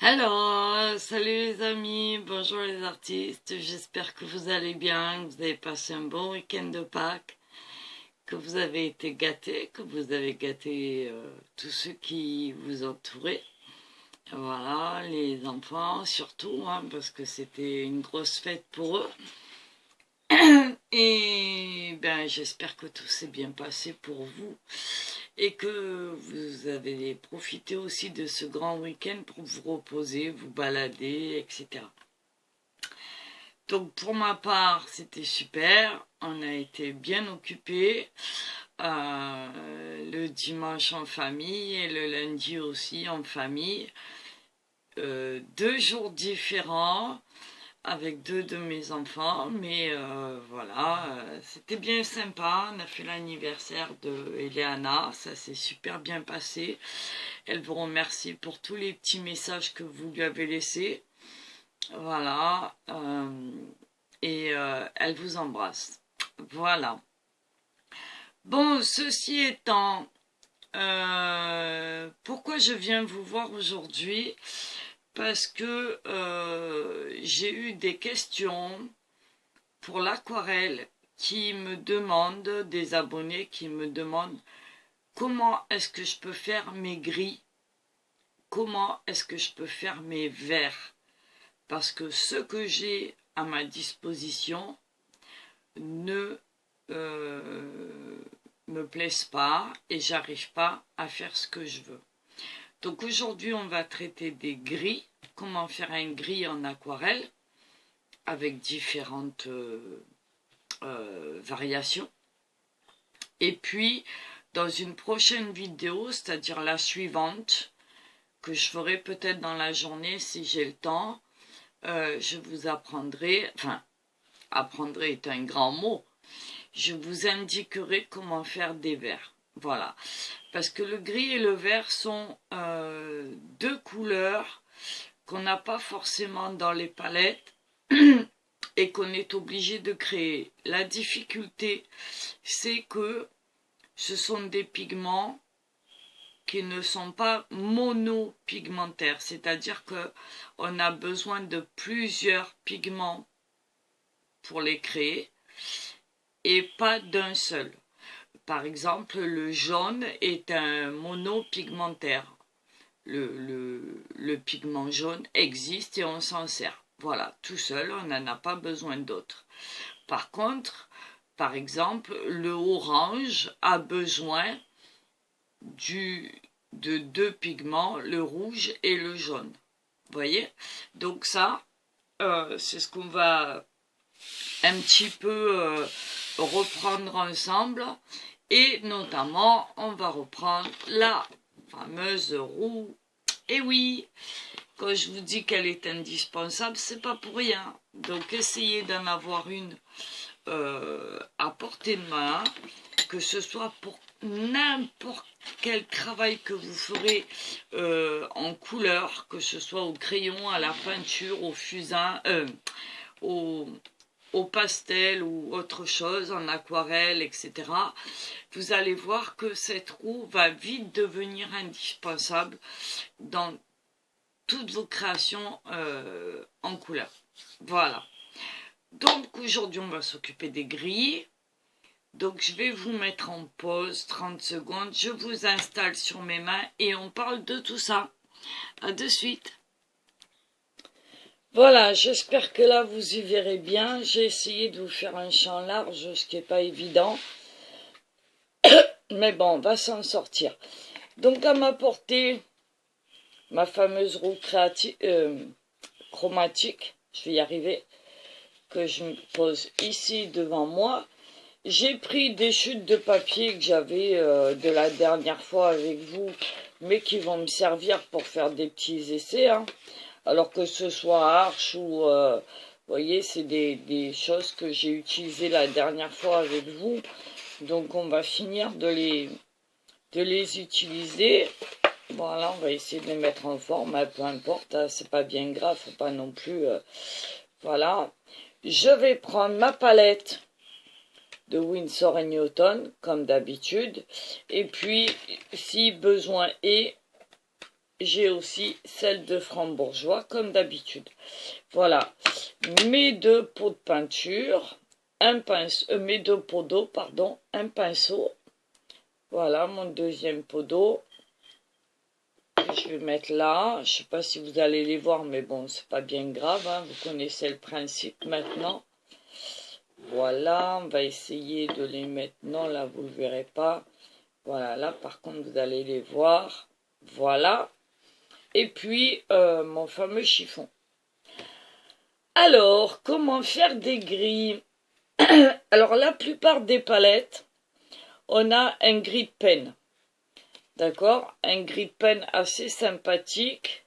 Alors, salut les amis, bonjour les artistes, j'espère que vous allez bien, que vous avez passé un bon week-end de Pâques, que vous avez été gâtés, que vous avez gâté tous ceux qui vous entouraient. Voilà, les enfants surtout, hein, parce que c'était une grosse fête pour eux. Et ben, j'espère que tout s'est bien passé pour vous et que vous avez profité aussi de ce grand week-end pour vous reposer, vous balader, etc. Donc pour ma part, c'était super. On a été bien occupés. Le dimanche en famille et le lundi aussi en famille. 2 jours différents avec 2 de mes enfants, mais voilà, c'était bien sympa. On a fait l'anniversaire de Eleana, ça s'est super bien passé. Elle vous remercie pour tous les petits messages que vous lui avez laissés. Voilà, et elle vous embrasse. Voilà. Bon, ceci étant, pourquoi je viens vous voir aujourd'hui? Parce que j'ai eu des questions pour l'aquarelle qui me demandent, des abonnés qui me demandent comment est-ce que je peux faire mes gris, comment est-ce que je peux faire mes verts. Parce que ce que j'ai à ma disposition ne me plaisent pas et j'arrive pas à faire ce que je veux. Donc aujourd'hui on va traiter des gris, comment faire un gris en aquarelle avec différentes variations. Et puis dans une prochaine vidéo, c'est-à-dire la suivante, que je ferai peut-être dans la journée si j'ai le temps, je vous apprendrai, enfin apprendrai est un grand mot, je vous indiquerai comment faire des verts. Voilà. Parce que le gris et le vert sont deux couleurs qu'on n'a pas forcément dans les palettes et qu'on est obligé de créer. La difficulté, c'est que ce sont des pigments qui ne sont pas monopigmentaires, c'est-à-dire qu'on a besoin de plusieurs pigments pour les créer et pas d'un seul. Par exemple, le jaune est un monopigmentaire. Le pigment jaune existe et on s'en sert. Voilà, tout seul, on n'en a pas besoin d'autres. Par contre, par exemple, le orange a besoin de 2 pigments, le rouge et le jaune. Vous voyez? Donc ça, c'est ce qu'on va un petit peu reprendre ensemble. Et notamment, on va reprendre la fameuse roue. Et oui, quand je vous dis qu'elle est indispensable, c'est pas pour rien. Donc essayez d'en avoir une à portée de main, que ce soit pour n'importe quel travail que vous ferez en couleur, que ce soit au crayon, à la peinture, au fusain, au pastel ou autre chose, en aquarelle, etc. Vous allez voir que cette roue va vite devenir indispensable dans toutes vos créations en couleur. Voilà. Donc aujourd'hui on va s'occuper des grilles. Donc je vais vous mettre en pause 30 secondes. Je vous installe sur mes mains et on parle de tout ça. À de suite. Voilà, j'espère que là vous y verrez bien. J'ai essayé de vous faire un champ large, ce qui n'est pas évident. Mais bon, on va s'en sortir. Donc à ma portée, ma fameuse roue chromatique, je vais y arriver, que je me pose ici devant moi. J'ai pris des chutes de papier que j'avais de la dernière fois avec vous, mais qui vont me servir pour faire des petits essais. Hein. Alors que ce soit Arche ou... vous voyez, c'est des choses que j'ai utilisées la dernière fois avec vous. Donc on va finir de les utiliser. Voilà, on va essayer de les mettre en forme, peu importe, hein, c'est pas bien grave, faut pas non plus... voilà. Je vais prendre ma palette de Winsor & Newton, comme d'habitude. Et puis, si besoin est, j'ai aussi celle de Frambourgeois, comme d'habitude. Voilà, mes deux pots de peinture, un pinceau, mes deux pots d'eau, pardon, un pinceau. Voilà, mon deuxième pot d'eau. Je vais mettre là. Je sais pas si vous allez les voir, mais bon, c'est pas bien grave, hein. Vous connaissez le principe maintenant. Voilà, on va essayer de les mettre. Non, là, vous ne le verrez pas. Voilà, là, par contre, vous allez les voir. Voilà. Et puis, mon fameux chiffon. Alors, comment faire des gris? Alors, la plupart des palettes, on a un gris de pen. D'accord? Un gris de pen assez sympathique,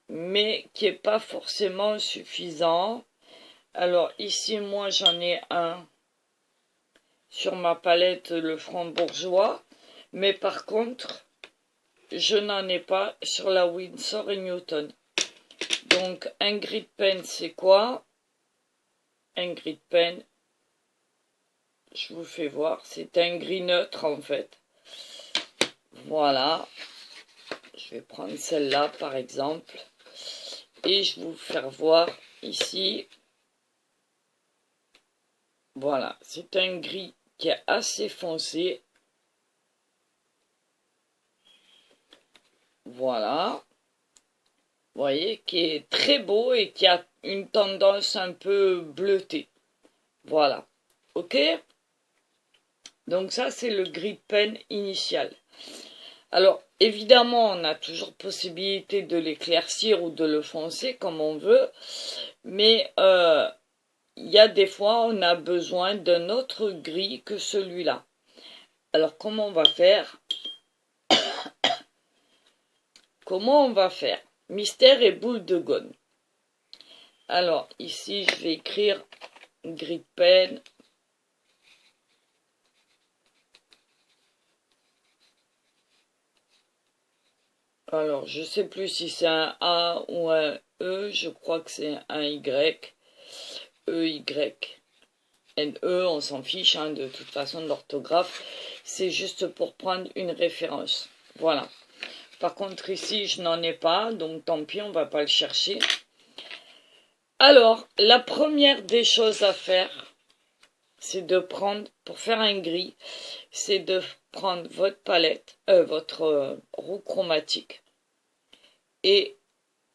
mais qui n'est pas forcément suffisant. Alors, ici, moi, j'en ai un sur ma palette, le Frambourgeois. Mais par contre, je n'en ai pas sur la Winsor & Newton. Donc, un gris de pen, c'est quoi? Un gris de pen, je vous fais voir, c'est un gris neutre en fait. Voilà. Je vais prendre celle-là par exemple. Et je vais vous faire voir ici. Voilà, c'est un gris qui est assez foncé. Voilà. Vous voyez, qui est très beau et qui a une tendance un peu bleutée. Voilà. Ok? Donc ça, c'est le gris de pen initial. Alors, évidemment, on a toujours possibilité de l'éclaircir ou de le foncer comme on veut. Mais il y a des fois, on a besoin d'un autre gris que celui-là. Alors, comment on va faire? Comment on va faire? Mystère et boule de gomme. Alors, ici, je vais écrire gris de pen. Alors, je ne sais plus si c'est un A ou un E. Je crois que c'est un Y. E-Y. N-E, on s'en fiche, hein, de toute façon, de l'orthographe. C'est juste pour prendre une référence. Voilà. Par contre, ici, je n'en ai pas, donc tant pis, on va pas le chercher. Alors, la première des choses à faire, c'est de prendre, pour faire un gris, c'est de prendre votre palette, votre roue chromatique, et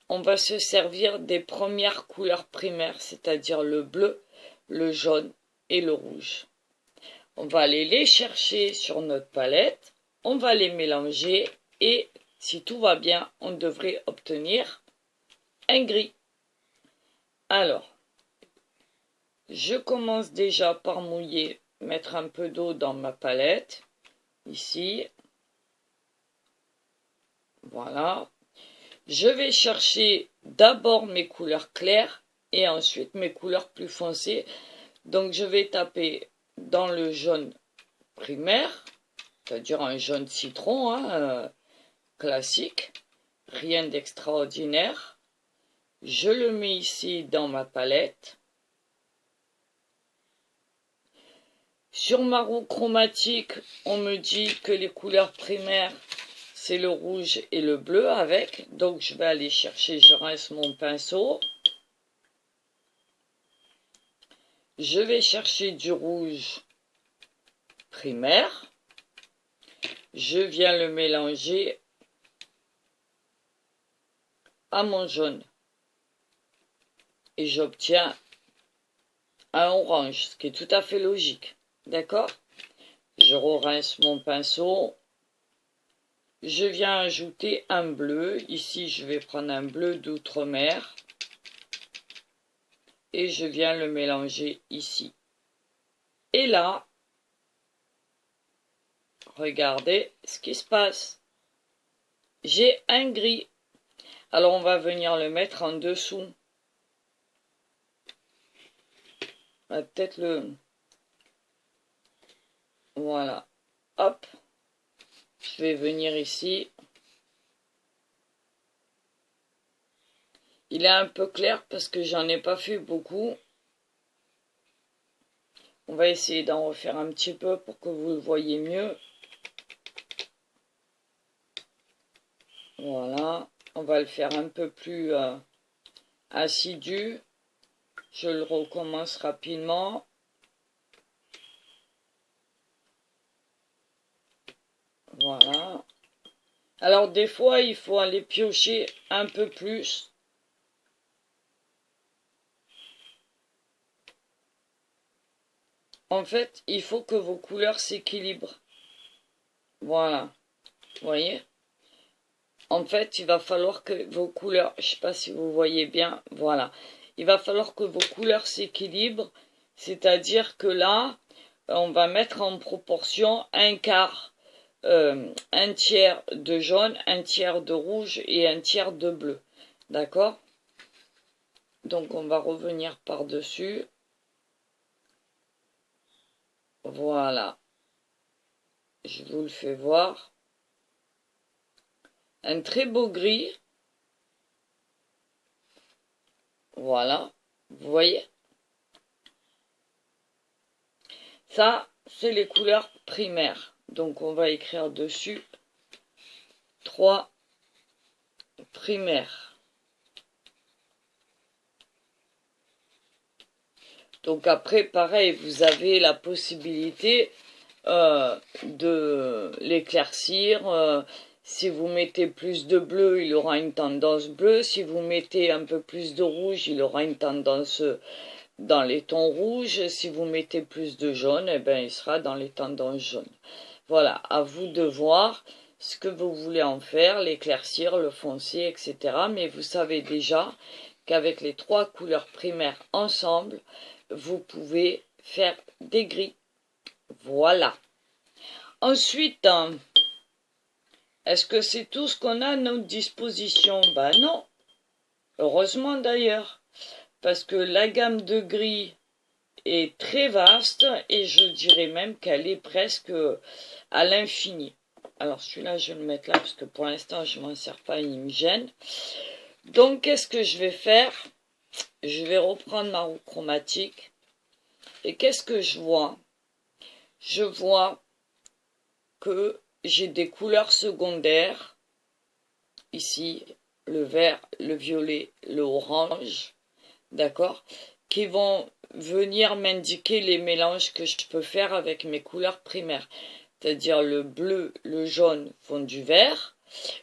on va se servir des premières couleurs primaires, c'est-à-dire le bleu, le jaune et le rouge. On va aller les chercher sur notre palette, on va les mélanger et si tout va bien, on devrait obtenir un gris. Alors, je commence déjà par mouiller, mettre un peu d'eau dans ma palette, ici. Voilà. Je vais chercher d'abord mes couleurs claires et ensuite mes couleurs plus foncées. Donc, je vais taper dans le jaune primaire, c'est-à-dire un jaune citron, hein, classique, rien d'extraordinaire. Je le mets ici dans ma palette. Sur ma roue chromatique, on me dit que les couleurs primaires, c'est le rouge et le bleu avec. Donc, je vais aller chercher, je rince mon pinceau. Je vais chercher du rouge primaire. Je viens le mélanger à mon jaune. Et j'obtiens un orange, ce qui est tout à fait logique. D'accord? Je rince mon pinceau. Je viens ajouter un bleu. Ici, je vais prendre un bleu d'outre-mer. Et je viens le mélanger ici. Et là, regardez ce qui se passe. J'ai un gris. Alors, on va venir le mettre en dessous. On va peut-être le... Voilà. Hop. Je vais venir ici. Il est un peu clair parce que j'en ai pas fait beaucoup. On va essayer d'en refaire un petit peu pour que vous le voyez mieux. Voilà. On va le faire un peu plus assidu. Je le recommence rapidement. Voilà. Alors des fois, il faut aller piocher un peu plus. En fait, il faut que vos couleurs s'équilibrent. Voilà. Vous voyez? En fait, il va falloir que vos couleurs, je ne sais pas si vous voyez bien, voilà. Il va falloir que vos couleurs s'équilibrent. C'est-à-dire que là, on va mettre en proportion un quart, un tiers de jaune, un tiers de rouge et un tiers de bleu. D'accord? Donc on va revenir par-dessus. Voilà. Je vous le fais voir. Un très beau gris. Voilà. Vous voyez? Ça, c'est les couleurs primaires. Donc on va écrire dessus 3 primaires. Donc après, pareil, vous avez la possibilité de l'éclaircir. Si vous mettez plus de bleu, il aura une tendance bleue. Si vous mettez un peu plus de rouge, il aura une tendance dans les tons rouges. Si vous mettez plus de jaune, eh bien, il sera dans les tendances jaunes. Voilà, à vous de voir ce que vous voulez en faire, l'éclaircir, le foncer, etc. Mais vous savez déjà qu'avec les 3 couleurs primaires ensemble, vous pouvez faire des gris. Voilà. Ensuite, est-ce que c'est tout ce qu'on a à notre disposition? Ben non. Heureusement d'ailleurs. Parce que la gamme de gris est très vaste et je dirais même qu'elle est presque à l'infini. Alors celui-là, je vais le mettre là parce que pour l'instant, je ne m'en sers pas, il me gêne. Donc, qu'est-ce que je vais faire? Je vais reprendre ma roue chromatique. Et qu'est-ce que je vois? Je vois que j'ai des couleurs secondaires. Ici, le vert, le violet, le orange. D'accord? Qui vont venir m'indiquer les mélanges que je peux faire avec mes couleurs primaires. C'est-à-dire le bleu, le jaune font du vert,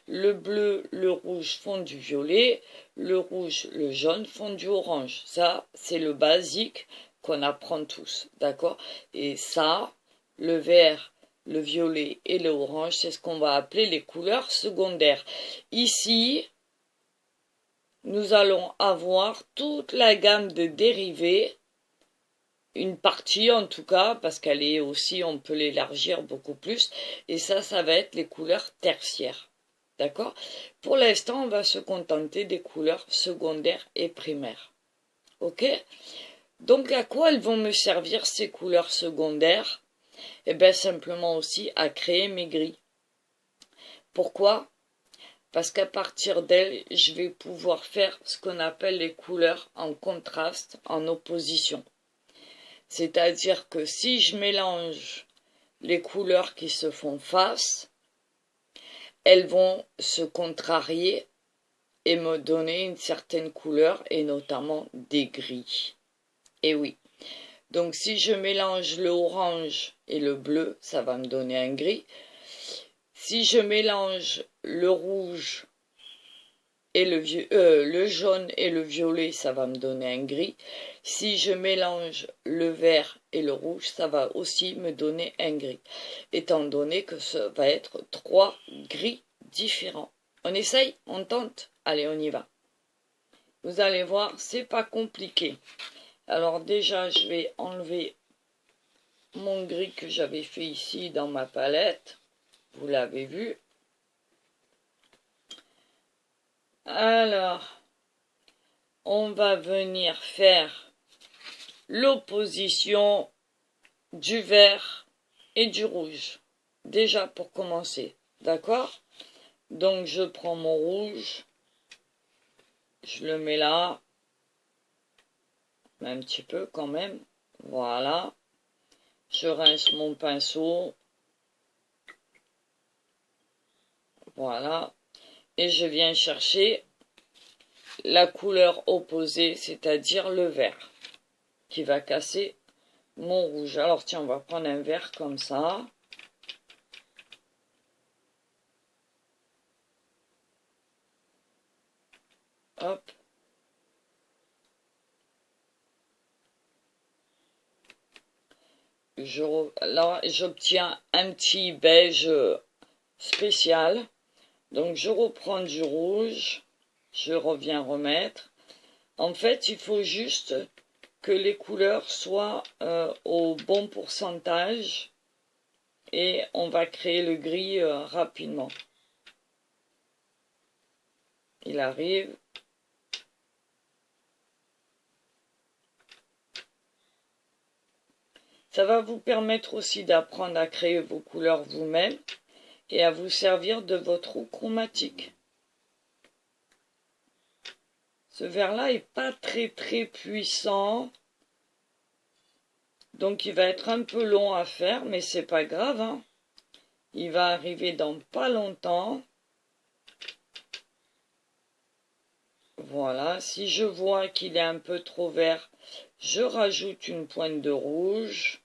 le bleu, le rouge font du violet, le rouge, le jaune font du orange. Ça, c'est le basique qu'on apprend tous, d'accord? Et ça, le vert, le violet et le orange, c'est ce qu'on va appeler les couleurs secondaires. Ici, nous allons avoir toute la gamme de dérivés, une partie en tout cas, parce qu'elle est aussi, on peut l'élargir beaucoup plus, et ça va être les couleurs tertiaires. D'accord? Pour l'instant, on va se contenter des couleurs secondaires et primaires. Ok? Donc, à quoi elles vont me servir ces couleurs secondaires? Eh bien, simplement aussi à créer mes grilles. Pourquoi? Parce qu'à partir d'elles, je vais pouvoir faire ce qu'on appelle les couleurs en contraste, en opposition. C'est-à-dire que si je mélange les couleurs qui se font face, elles vont se contrarier et me donner une certaine couleur et notamment des gris. Et oui. Donc si je mélange le orange et le bleu, ça va me donner un gris. Si je mélange le rouge et le jaune et le violet, ça va me donner un gris. Si je mélange le vert et le rouge, ça va aussi me donner un gris. Étant donné que ça va être 3 gris différents. On essaye? On tente? Allez, on y va. Vous allez voir, c'est pas compliqué. Alors déjà, je vais enlever mon gris que j'avais fait ici dans ma palette. Vous l'avez vu. Alors, on va venir faire l'opposition du vert et du rouge. Déjà pour commencer, d'accord? Donc je prends mon rouge, je le mets là, un petit peu quand même, voilà. Je rince mon pinceau, voilà. et je viens chercher la couleur opposée, c'est-à-dire le vert, qui va casser mon rouge. Alors tiens, on va prendre un vert comme ça. Hop. Là, j'obtiens un petit beige spécial. Donc, je reprends du rouge. Je reviens remettre. En fait, il faut juste que les couleurs soient au bon pourcentage. Et on va créer le gris rapidement. Il arrive. Ça va vous permettre aussi d'apprendre à créer vos couleurs vous-même et à vous servir de votre roue chromatique. Ce vert-là est pas très puissant, donc il va être un peu long à faire, mais c'est pas grave, hein. Il va arriver dans pas longtemps. Voilà, si je vois qu'il est un peu trop vert, je rajoute une pointe de rouge.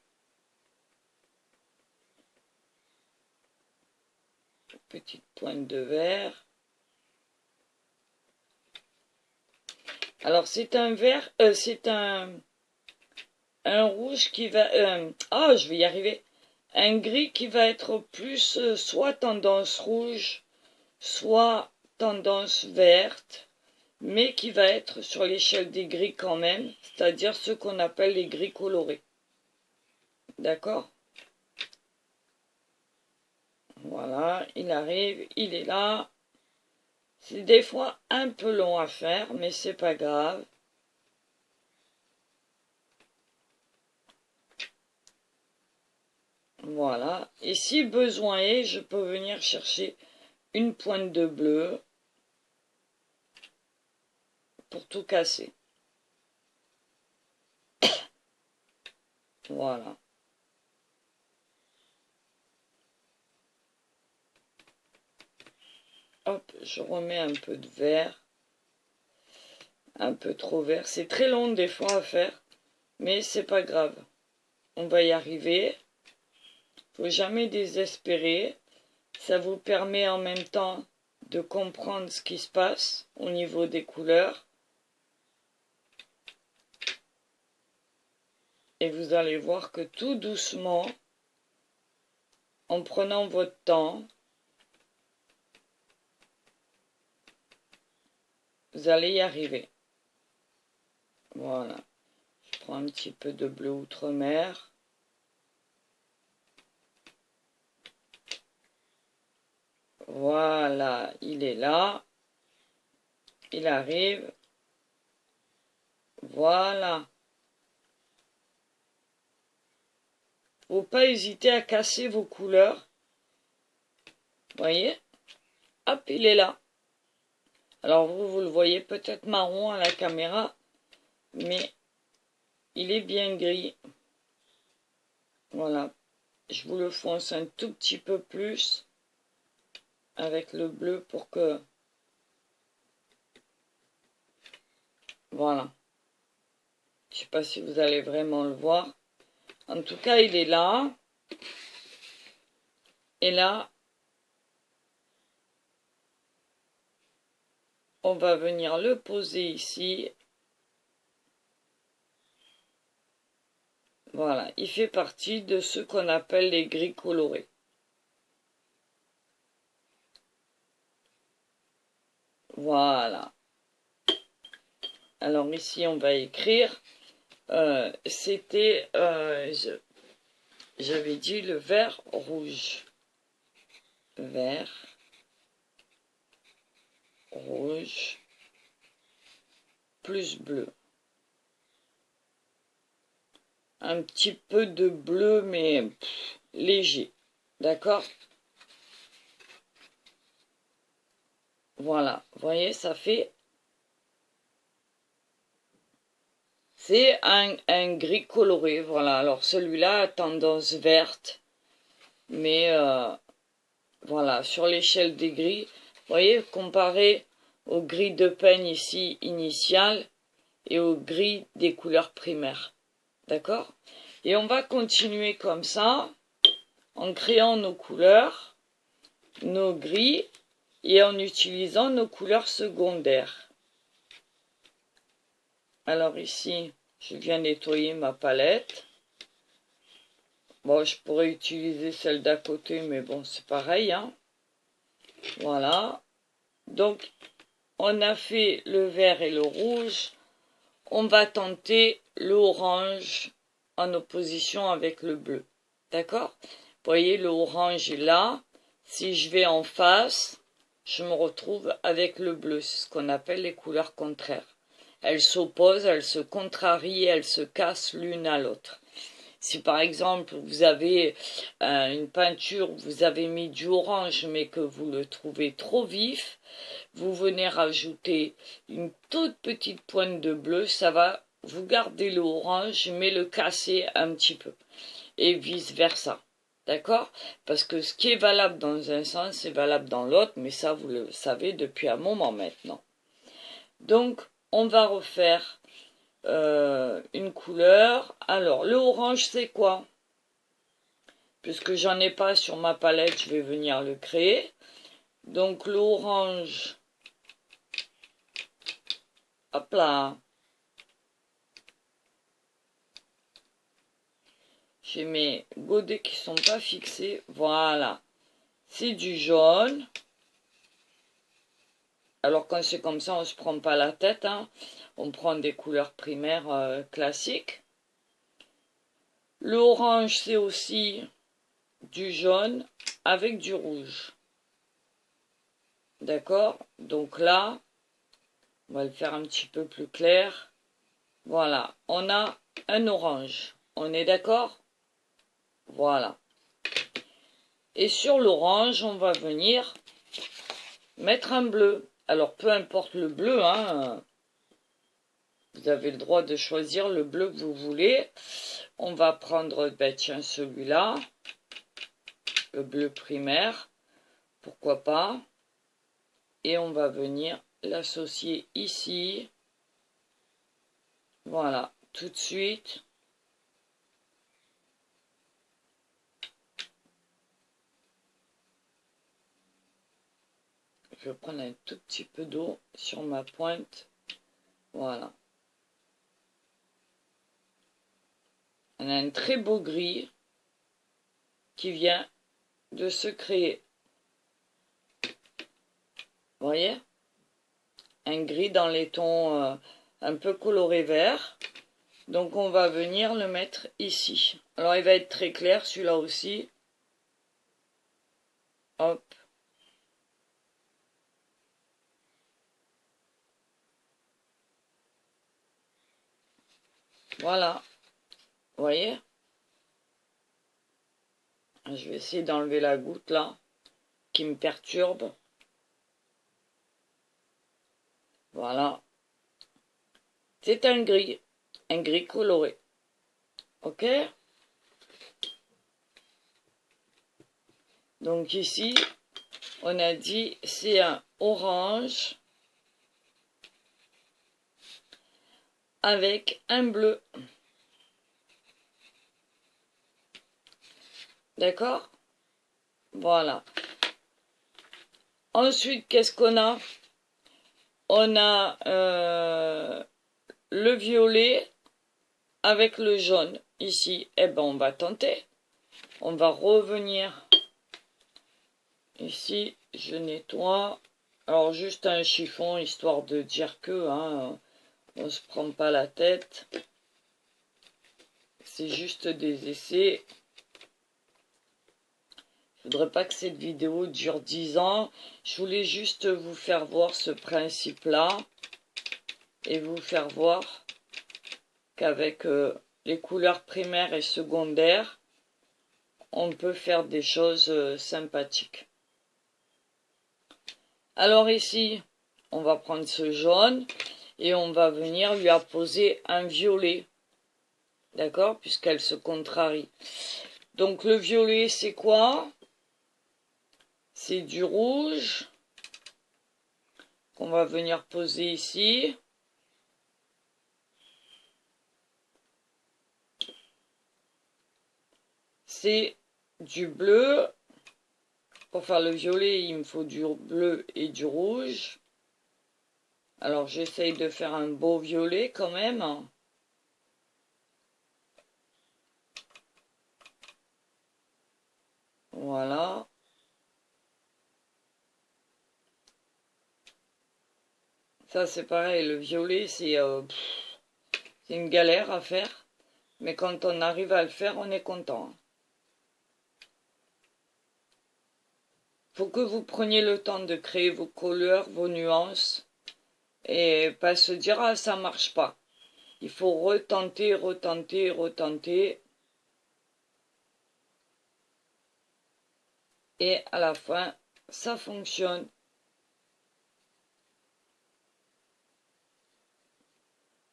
Petite pointe de vert. Alors c'est un vert, c'est un rouge qui va, je vais y arriver. Un gris qui va être plus soit tendance rouge, soit tendance verte, mais qui va être sur l'échelle des gris quand même, c'est-à-dire ce qu'on appelle les gris colorés. D'accord? Voilà, il arrive, il est là. C'est des fois un peu long à faire, mais c'est pas grave. Voilà, et si besoin est, je peux venir chercher une pointe de bleu pour tout casser. Voilà. Hop, je remets un peu de vert. Un peu trop vert. C'est très long des fois à faire, mais c'est pas grave. On va y arriver. Faut jamais désespérer. Ça vous permet en même temps de comprendre ce qui se passe au niveau des couleurs. Et vous allez voir que tout doucement, en prenant votre temps, vous allez y arriver. Voilà. Je prends un petit peu de bleu outre-mer. Voilà, il est là. Il arrive. Voilà. Faut pas hésiter à casser vos couleurs. Voyez? Hop, il est là. Alors vous le voyez peut-être marron à la caméra, mais il est bien gris. Voilà. Je vous le fonce un tout petit peu plus avec le bleu pour que... Voilà. Je ne sais pas si vous allez vraiment le voir. En tout cas, il est là. Et là, on va venir le poser ici. Voilà, il fait partie de ce qu'on appelle les gris colorés. Voilà. Alors ici, on va écrire. C'était, j'avais dit le vert rouge. Vert, rouge, plus bleu. Un petit peu de bleu, mais léger. D'accord? Voilà. Vous voyez, ça fait... C'est un gris coloré. Voilà. Alors, celui-là a tendance verte. Mais, voilà, sur l'échelle des gris, voyez, comparé au gris de peigne ici initial et au gris des couleurs primaires. D'accord? Et on va continuer comme ça, en créant nos couleurs, nos gris, et en utilisant nos couleurs secondaires. Alors ici, je viens nettoyer ma palette. Bon, je pourrais utiliser celle d'à côté, mais bon, c'est pareil, hein. Voilà. Donc, on a fait le vert et le rouge. On va tenter l'orange en opposition avec le bleu. D'accord? Vous voyez, le orange est là. Si je vais en face, je me retrouve avec le bleu. C'est ce qu'on appelle les couleurs contraires. Elles s'opposent, elles se contrarient, elles se cassent l'une à l'autre. Si par exemple vous avez une peinture, vous avez mis du orange mais que vous le trouvez trop vif, vous venez rajouter une toute petite pointe de bleu, ça va vous garder le orange mais le casser un petit peu. Et vice versa. D'accord? Parce que ce qui est valable dans un sens est valable dans l'autre, mais ça vous le savez depuis un moment maintenant. Donc on va refaire une couleur. Alors, le orange, c'est quoi? Puisque j'en ai pas sur ma palette, je vais venir le créer. Donc, l'orange, hop là. J'ai mes godets qui sont pas fixés. Voilà. C'est du jaune. Alors, quand c'est comme ça, on se prend pas la tête, hein. On prend des couleurs primaires classiques. L'orange, c'est aussi du jaune avec du rouge. D'accord? Donc là, on va le faire un petit peu plus clair. Voilà, on a un orange. On est d'accord? Voilà. Et sur l'orange, on va venir mettre un bleu. Alors, peu importe le bleu, hein. Vous avez le droit de choisir le bleu que vous voulez. On va prendre, ben tiens, celui-là. Le bleu primaire. Pourquoi pas? Et on va venir l'associer ici. Voilà, tout de suite. Je vais prendre un tout petit peu d'eau sur ma pointe. Voilà. On a un très beau gris qui vient de se créer. Vous voyez? Un gris dans les tons un peu coloré vert. Donc on va venir le mettre ici. Alors il va être très clair celui-là aussi. Hop. Voilà. Vous voyez? Je vais essayer d'enlever la goutte là, qui me perturbe. Voilà. C'est un gris coloré. Ok? Donc ici, on a dit c'est un orange avec un bleu. D'accord? Voilà. Ensuite, qu'est-ce qu'on a? On a le violet avec le jaune. Ici, eh ben, on va tenter. On va revenir. Ici, je nettoie. Alors, juste un chiffon, histoire de dire que, hein, on se prend pas la tête. C'est juste des essais. Je voudrais pas que cette vidéo dure 10 ans. Je voulais juste vous faire voir ce principe-là. Et vous faire voir qu'avec les couleurs primaires et secondaires, on peut faire des choses sympathiques. Alors ici, on va prendre ce jaune et on va venir lui apposer un violet. D'accord? Puisqu'elle se contrarie. Donc le violet, c'est quoi? C'est du rouge qu'on va venir poser ici. C'est du bleu. Pour faire le violet, il me faut du bleu et du rouge. Alors j'essaye de faire un beau violet quand même. Voilà. Ça c'est pareil, le violet c'est une galère à faire. Mais quand on arrive à le faire, on est content. Faut que vous preniez le temps de créer vos couleurs, vos nuances. Et pas se dire, ah ça marche pas. Il faut retenter, retenter, retenter. Et à la fin, ça fonctionne.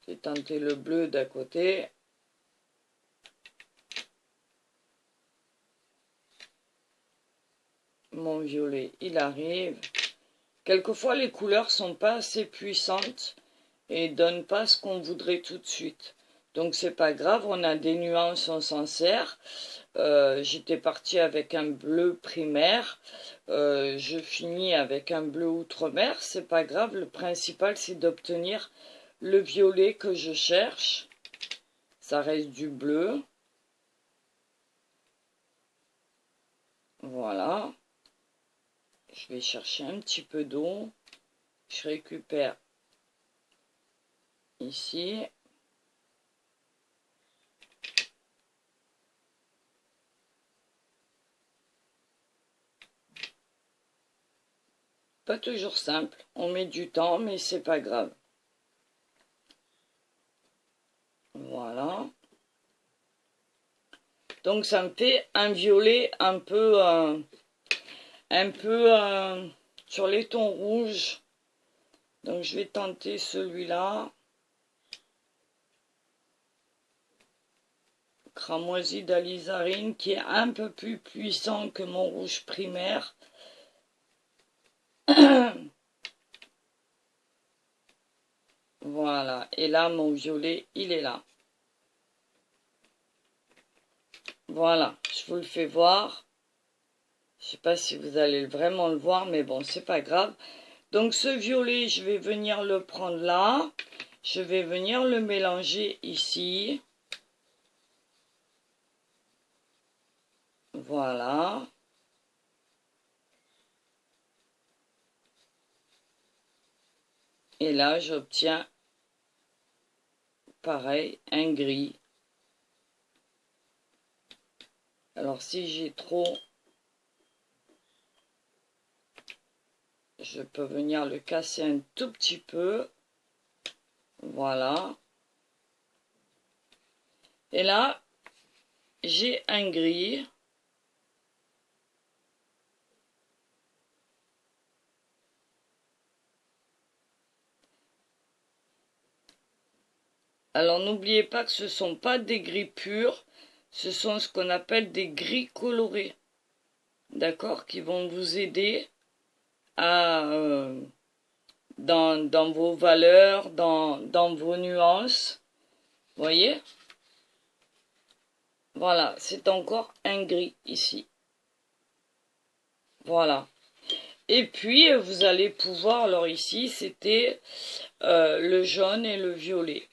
J'ai tenté le bleu d'à côté. Mon violet, il arrive. Quelquefois, les couleurs sont pas assez puissantes et donnent pas ce qu'on voudrait tout de suite. Donc, c'est pas grave, on a des nuances, on s'en sert. J'étais partie avec un bleu primaire. Je finis avec un bleu outre-mer. C'est pas grave, le principal, c'est d'obtenir le violet que je cherche. Ça reste du bleu. Voilà. Je vais chercher un petit peu d'eau. Je récupère ici. Pas toujours simple. On met du temps, mais c'est pas grave. Voilà. Donc ça me fait un violet un peu sur les tons rouges. Donc je vais tenter celui-là. Cramoisi d'alizarine qui est un peu plus puissant que mon rouge primaire. Voilà. Et là, mon violet, il est là. Voilà. Je vous le fais voir. Je ne sais pas si vous allez vraiment le voir, mais bon, c'est pas grave. Donc ce violet, je vais venir le prendre là. Je vais venir le mélanger ici. Voilà. Et là, j'obtiens, pareil, un gris. Alors, si j'ai trop, je peux venir le casser un tout petit peu. Voilà. Et là, j'ai un gris. Alors, n'oubliez pas que ce ne sont pas des gris purs. Ce sont ce qu'on appelle des gris colorés. D'accord? Qui vont vous aider à... dans vos valeurs, dans vos nuances. Vous voyez? Voilà, c'est encore un gris ici. Voilà. Et puis, vous allez pouvoir, alors ici, c'était le jaune et le violet.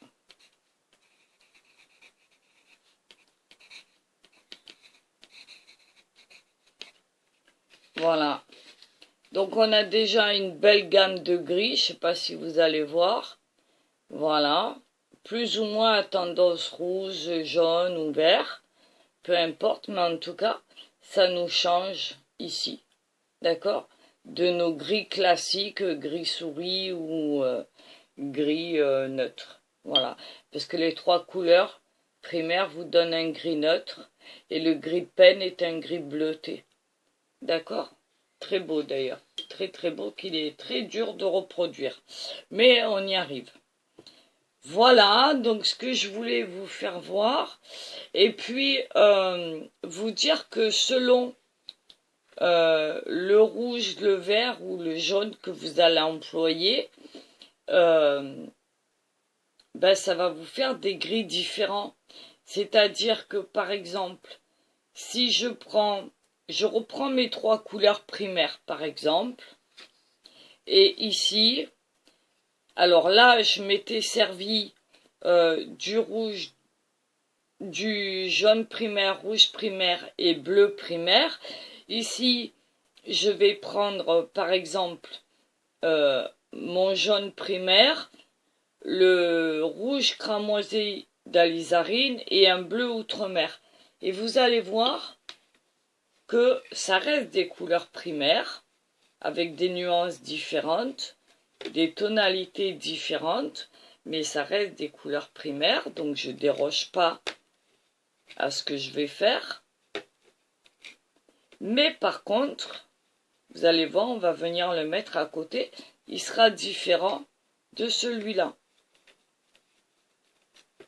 Voilà. Donc, on a déjà une belle gamme de gris. Je ne sais pas si vous allez voir. Voilà. Plus ou moins à tendance rouge, jaune ou vert. Peu importe, mais en tout cas, ça nous change ici. D'accord? De nos gris classiques, gris souris ou gris neutre. Voilà. Parce que les trois couleurs primaires vous donnent un gris neutre. Et le gris peine est un gris bleuté. D'accord? Très beau d'ailleurs. Très très beau, qu'il est très dur de reproduire. Mais on y arrive. Voilà, donc ce que je voulais vous faire voir. Et puis, vous dire que selon le rouge, le vert ou le jaune que vous allez employer, ben, ça va vous faire des gris différents. C'est-à-dire que par exemple, si je reprends mes 3 couleurs primaires par exemple, et ici, alors là je m'étais servi du rouge, du jaune primaire, rouge primaire et bleu primaire. Ici, je vais prendre par exemple mon jaune primaire, le rouge cramoisi d'alizarine et un bleu outre-mer. Et vous allez voir que ça reste des couleurs primaires avec des nuances différentes, des tonalités différentes, mais ça reste des couleurs primaires, donc je ne déroge pas à ce que je vais faire. Mais par contre, vous allez voir, on va venir le mettre à côté, il sera différent de celui-là.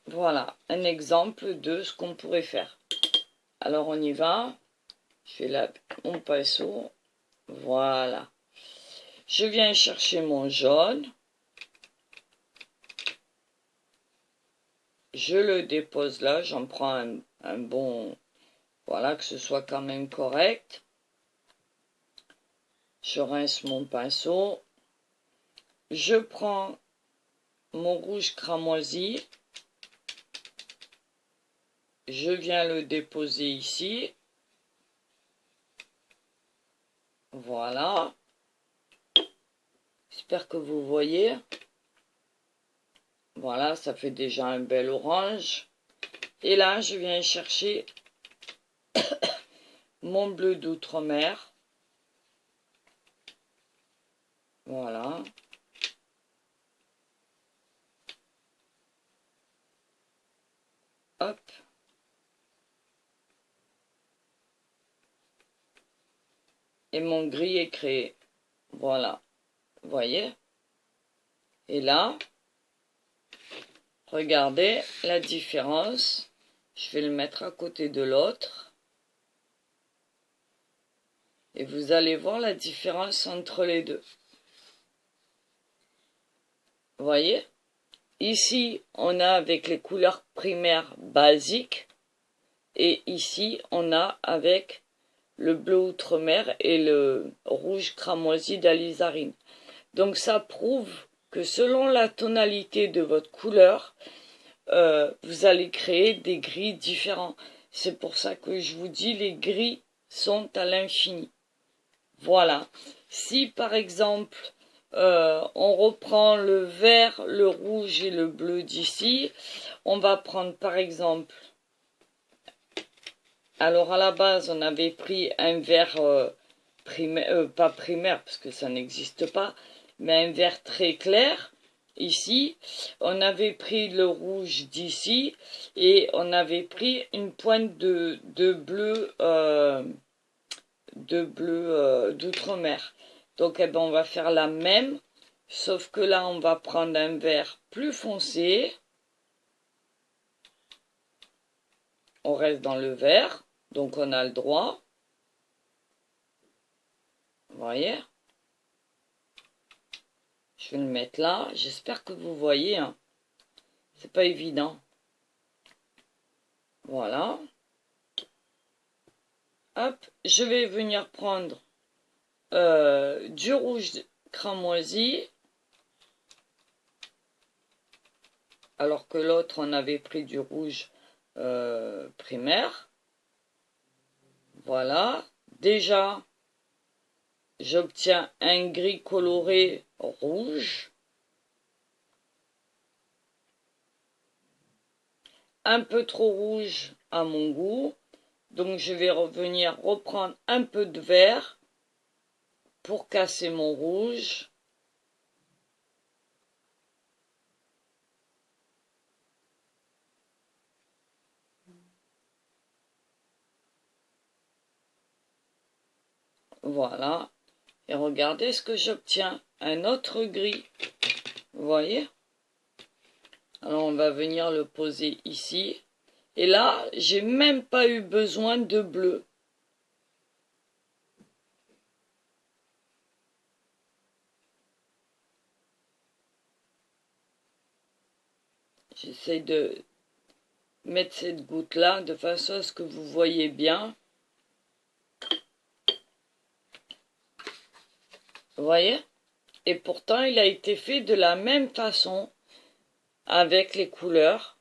Voilà, un exemple de ce qu'on pourrait faire. Alors on y va. Je fais mon pinceau. Voilà. Je viens chercher mon jaune. Je le dépose là. J'en prends un bon... Voilà, que ce soit quand même correct. Je rince mon pinceau. Je prends mon rouge cramoisi. Je viens le déposer ici. Voilà. J'espère que vous voyez. Voilà, ça fait déjà un bel orange. Et là, je viens chercher mon bleu d'outre-mer. Voilà. Hop. Et mon gris est créé. Voilà. Vous voyez? Et là, regardez la différence. Je vais le mettre à côté de l'autre. Et vous allez voir la différence entre les deux. Vous voyez? Ici, on a avec les couleurs primaires basiques. Et ici, on a avec le bleu outre-mer et le rouge cramoisi d'alizarine. Donc ça prouve que selon la tonalité de votre couleur, vous allez créer des gris différents. C'est pour ça que je vous dis, les gris sont à l'infini. Voilà. Si par exemple, on reprend le vert, le rouge et le bleu d'ici, on va prendre par exemple... Alors à la base, on avait pris un vert primaire, pas primaire parce que ça n'existe pas, mais un vert très clair. Ici, on avait pris le rouge d'ici et on avait pris une pointe de bleu d'outre-mer. Donc eh ben, on va faire la même, sauf que là on va prendre un vert plus foncé. On reste dans le vert, donc on a le droit. Vous voyez? Je vais le mettre là. J'espère que vous voyez. Hein. C'est pas évident. Voilà. Hop. Je vais venir prendre du rouge cramoisi. Alors que l'autre, on avait pris du rouge primaire. Voilà. Déjà, j'obtiens un gris coloré rouge. Un peu trop rouge à mon goût. Donc je vais revenir reprendre un peu de vert pour casser mon rouge. Voilà. Et regardez ce que j'obtiens. Un autre gris. Vous voyez? Alors on va venir le poser ici. Et là, j'ai même pas eu besoin de bleu. J'essaie de mettre cette goutte là de façon à ce que vous voyez bien. Vous voyez? Et pourtant il a été fait de la même façon avec les couleurs,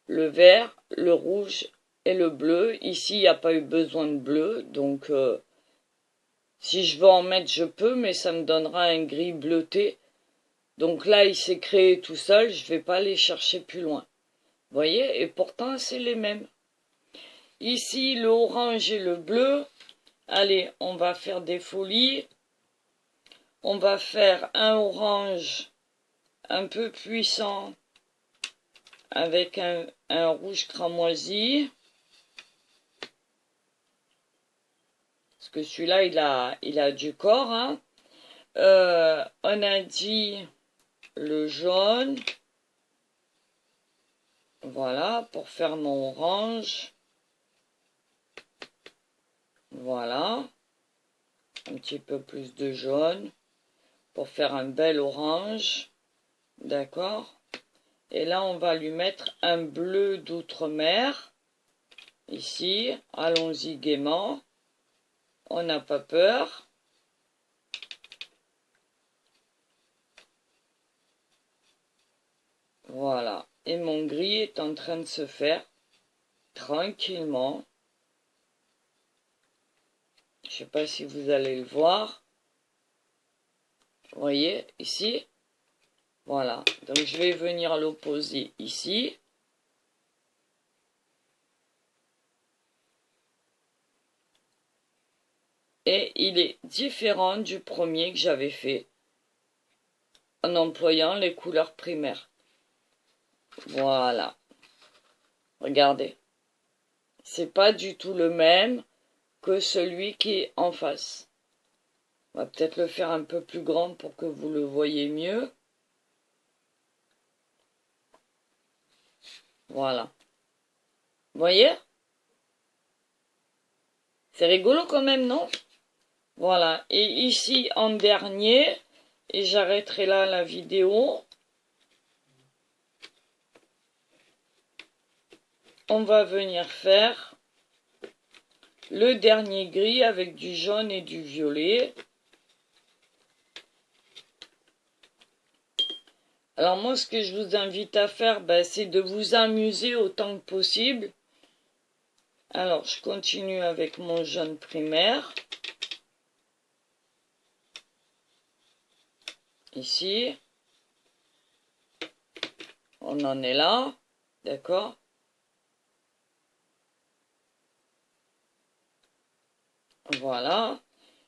le vert, le rouge et le bleu. Ici il n'y a pas eu besoin de bleu, donc si je veux en mettre je peux, mais ça me donnera un gris bleuté. Donc là il s'est créé tout seul, je ne vais pas aller chercher plus loin. Vous voyez? Et pourtant c'est les mêmes. Ici le orange et le bleu. Allez, on va faire des folies. On va faire un orange un peu puissant avec un rouge cramoisi. Parce que celui-là, il a du corps. Hein. On a dit le jaune. Voilà, pour faire mon orange. Voilà. Un petit peu plus de jaune. Pour faire un bel orange. D'accord? Et là, on va lui mettre un bleu d'outre-mer. Ici, allons-y gaiement. On n'a pas peur. Voilà. Et mon gris est en train de se faire tranquillement. Je ne sais pas si vous allez le voir. Vous voyez, ici. Voilà. Donc, je vais venir l'opposer ici. Et il est différent du premier que j'avais fait en employant les couleurs primaires. Voilà. Regardez. C'est pas du tout le même que celui qui est en face. On va peut-être le faire un peu plus grand pour que vous le voyez mieux. Voilà. Vous voyez? C'est rigolo quand même, non? Voilà. Et ici, en dernier, et j'arrêterai là la vidéo, on va venir faire le dernier gris avec du jaune et du violet. Alors moi, ce que je vous invite à faire, c'est de vous amuser autant que possible. Alors, je continue avec mon jaune primaire. Ici. On en est là. D'accord? Voilà.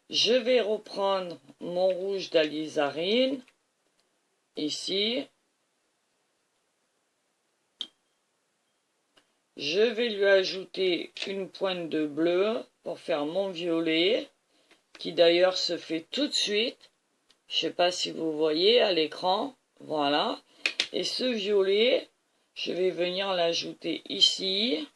Je vais reprendre mon rouge d'alizarine. Ici. Je vais lui ajouter une pointe de bleu pour faire mon violet, qui d'ailleurs se fait tout de suite. Je ne sais pas si vous voyez à l'écran. Voilà. Et ce violet, je vais venir l'ajouter ici.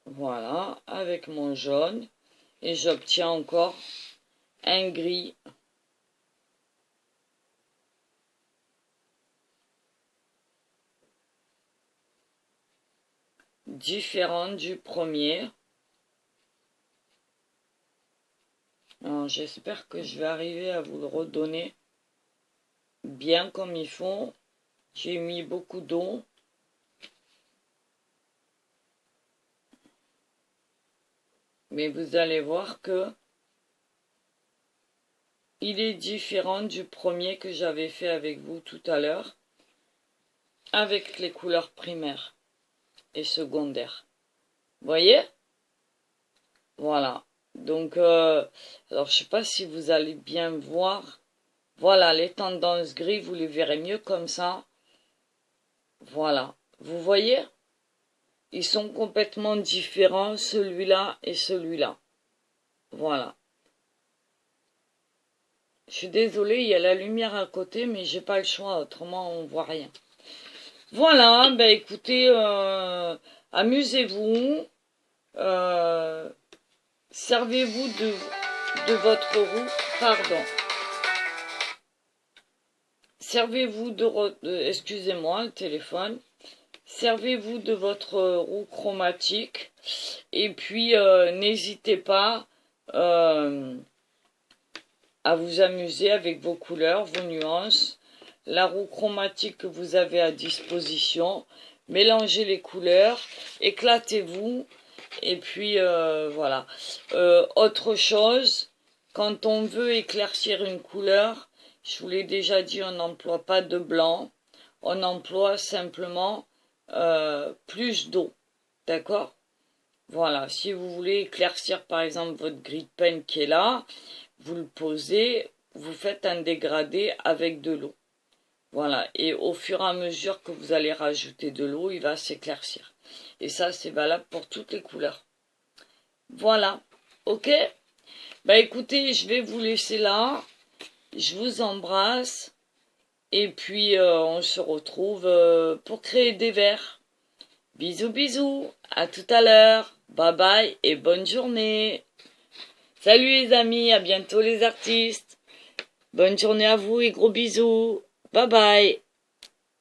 Voilà, avec mon jaune. Et j'obtiens encore un gris. Différent du premier. Alors j'espère que je vais arriver à vous le redonner bien comme il faut. J'ai mis beaucoup d'eau. Mais vous allez voir que il est différent du premier que j'avais fait avec vous tout à l'heure. Avec les couleurs primaires et secondaires. Vous voyez? Voilà. Donc, alors je sais pas si vous allez bien voir. Voilà, les tendances gris, vous les verrez mieux comme ça. Voilà. Vous voyez? Ils sont complètement différents, celui-là et celui-là. Voilà. Je Je suis désolée, il y a la lumière à côté, mais j'ai pas le choix, autrement on voit rien. Voilà, ben écoutez, amusez-vous, servez-vous de votre roue, pardon. Servez-vous excusez-moi, le téléphone. Servez-vous de votre roue chromatique et puis n'hésitez pas à vous amuser avec vos couleurs, vos nuances, la roue chromatique que vous avez à disposition. Mélangez les couleurs, éclatez-vous et puis voilà. Autre chose, quand on veut éclaircir une couleur, je vous l'ai déjà dit, on n'emploie pas de blanc, on emploie simplement plus d'eau, d'accord? Voilà, si vous voulez éclaircir par exemple votre gris de pen qui est là, vous le posez, vous faites un dégradé avec de l'eau. Voilà, et au fur et à mesure que vous allez rajouter de l'eau, il va s'éclaircir. Et ça, c'est valable pour toutes les couleurs. Voilà, ok? Bah écoutez, je vais vous laisser là. Je vous embrasse. Et puis, on se retrouve pour créer des vers. Bisous, bisous. À tout à l'heure. Bye bye et bonne journée. Salut les amis, à bientôt les artistes. Bonne journée à vous et gros bisous. Bye bye.